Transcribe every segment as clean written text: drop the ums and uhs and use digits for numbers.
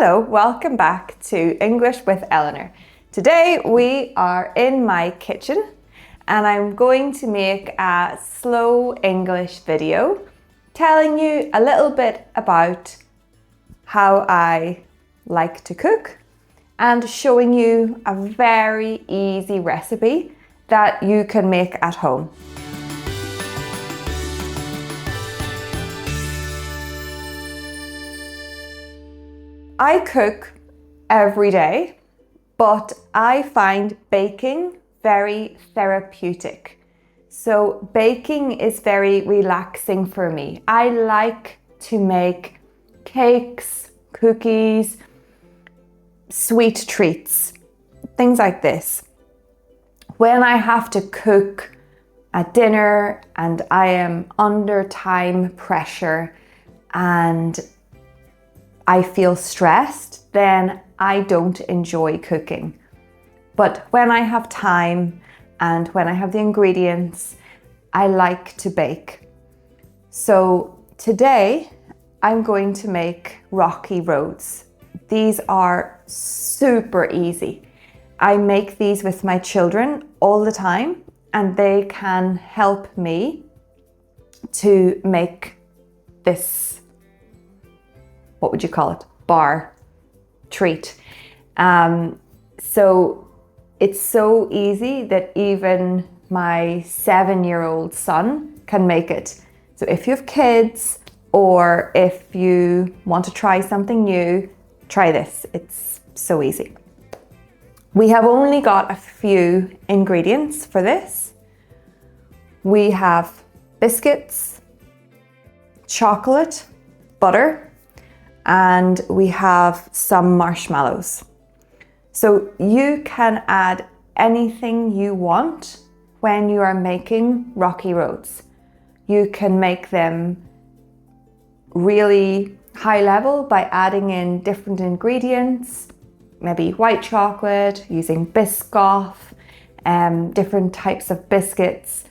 Hello, welcome back to English with Eleanor. Today we are in my kitchen and I'm going to make a slow English video telling you a little bit about how I like to cook and showing you a very easy recipe that you can make at home. I cook every day, but I find baking very therapeutic. So baking is very relaxing for me. I like to make cakes, cookies, sweet treats, things like this. When I have to cook a dinner and I am under time pressure and I feel stressed, then I don't enjoy cooking. But when I have time and when I have the ingredients, I like to bake. So today I'm going to make rocky roads. These are super easy. I make these with my children all the time and they can help me to make this, what would you call it? Bar treat. So it's so easy that even my 7-year-old son can make it. So if you have kids or if you want to try something new, try this. It's so easy. We have only got a few ingredients for this. We have biscuits, chocolate, butter, and we have some marshmallows. So you can add anything you want when you are making rocky roads. You can make them really high level by adding in different ingredients, maybe white chocolate, using Biscoff, different types of biscuits.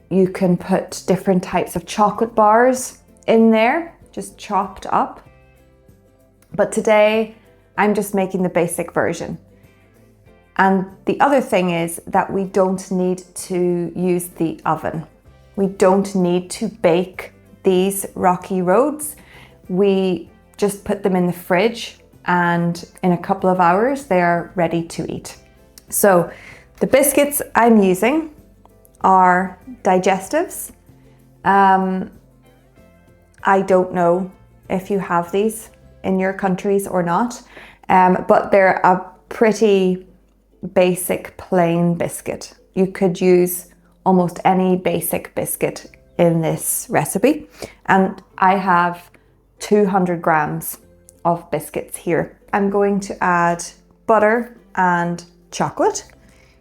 You can put different types of chocolate bars in there, just chopped up. But today I'm just making the basic version. And the other thing is that we don't need to use the oven. We don't need to bake these rocky roads. We just put them in the fridge and in a couple of hours they are ready to eat. So the biscuits I'm using are digestives. I don't know if you have these in your countries or not, but they're a pretty basic plain biscuit. You could use almost any basic biscuit in this recipe, and I have 200 grams of biscuits here. I'm going to add butter and chocolate.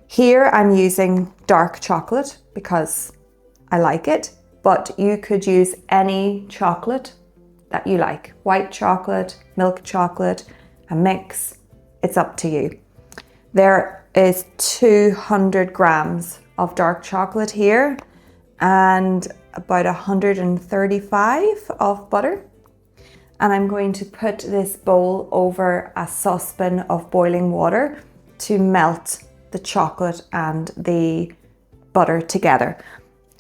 Here I'm using dark chocolate because I like it, but you could use any chocolate that you like. White chocolate, milk chocolate, a mix, it's up to you. There is 200 grams of dark chocolate here and about 135 of butter. And I'm going to put this bowl over a saucepan of boiling water to melt the chocolate and the butter together.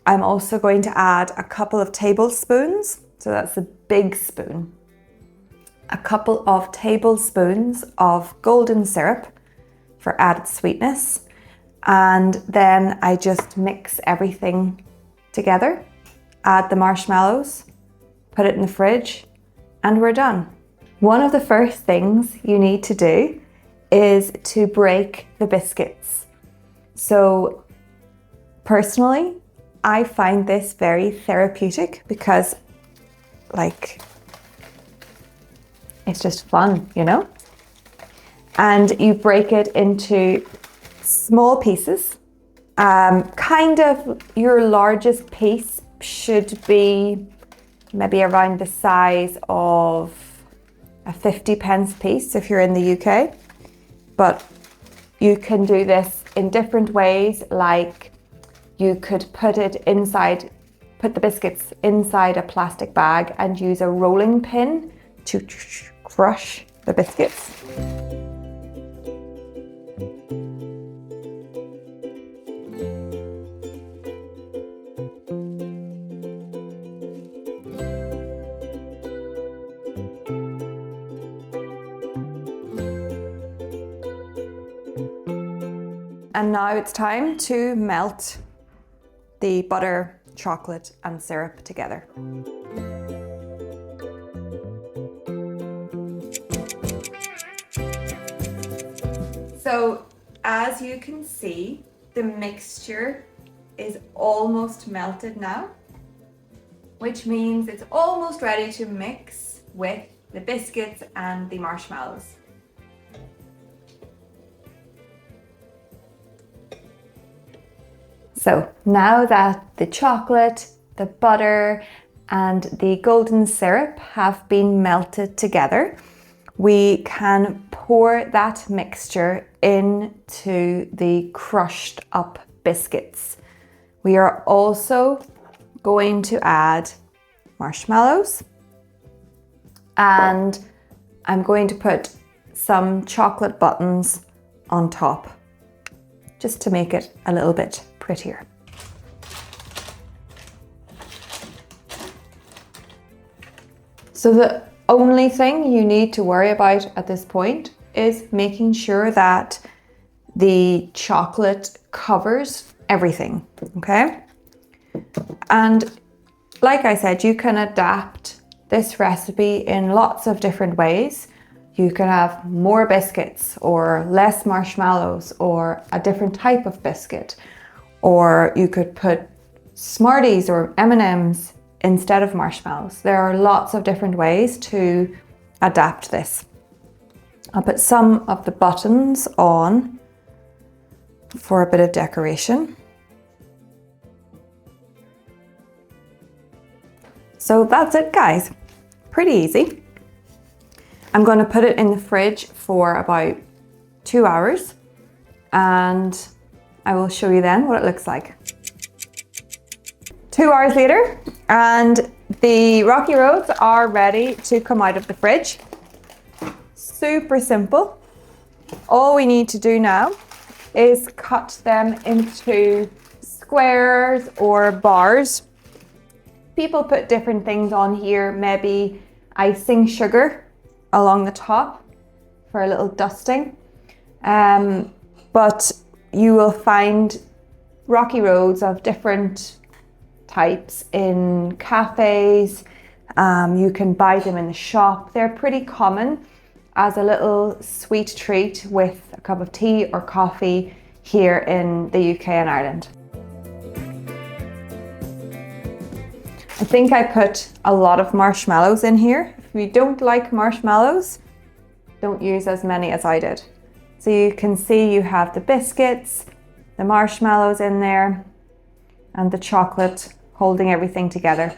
I'm also going to add a couple of tablespoons, so that's a big spoon, a couple of tablespoons of golden syrup for added sweetness. And then I just mix everything together, add the marshmallows, put it in the fridge, and we're done. One of the first things you need to do is to break the biscuits. So personally, I find this very therapeutic because it's just fun, you know? And you break it into small pieces. Kind of your largest piece should be maybe around the size of a 50p piece if you're in the UK. But you can do this in different ways, like you could put the biscuits inside a plastic bag and use a rolling pin to crush the biscuits. And now it's time to melt the butter, chocolate and syrup together. So as you can see, the mixture is almost melted now, which means it's almost ready to mix with the biscuits and the marshmallows. So now that the chocolate, the butter and the golden syrup have been melted together, we can pour that mixture into the crushed up biscuits. We are also going to add marshmallows, and I'm going to put some chocolate buttons on top just to make it a little bit prettier. So the only thing you need to worry about at this point is making sure that the chocolate covers everything, okay? And like I said, you can adapt this recipe in lots of different ways. You can have more biscuits or less marshmallows or a different type of biscuit. Or you could put Smarties or M&Ms instead of marshmallows. There are lots of different ways to adapt this. I'll put some of the buttons on for a bit of decoration. So that's it, guys. Pretty easy. I'm going to put it in the fridge for about 2 hours and I will show you then what it looks like. 2 hours later, and the Rocky Roads are ready to come out of the fridge. Super simple. All we need to do now is cut them into squares or bars. People put different things on here, maybe icing sugar along the top for a little dusting. But you will find Rocky Roads of different types in cafes. You can buy them in the shop. They're pretty common as a little sweet treat with a cup of tea or coffee here in the UK and Ireland. I think I put a lot of marshmallows in here. If you don't like marshmallows, don't use as many as I did. So you can see you have the biscuits, the marshmallows in there, and the chocolate holding everything together.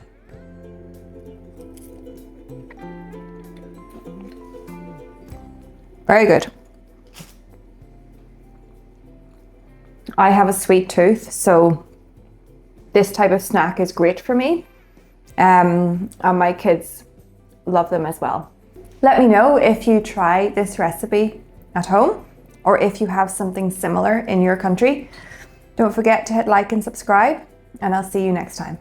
Very good. I have a sweet tooth, so this type of snack is great for me. And my kids love them as well. Let me know if you try this recipe at home or if you have something similar in your country. Don't forget to hit like and subscribe, and I'll see you next time.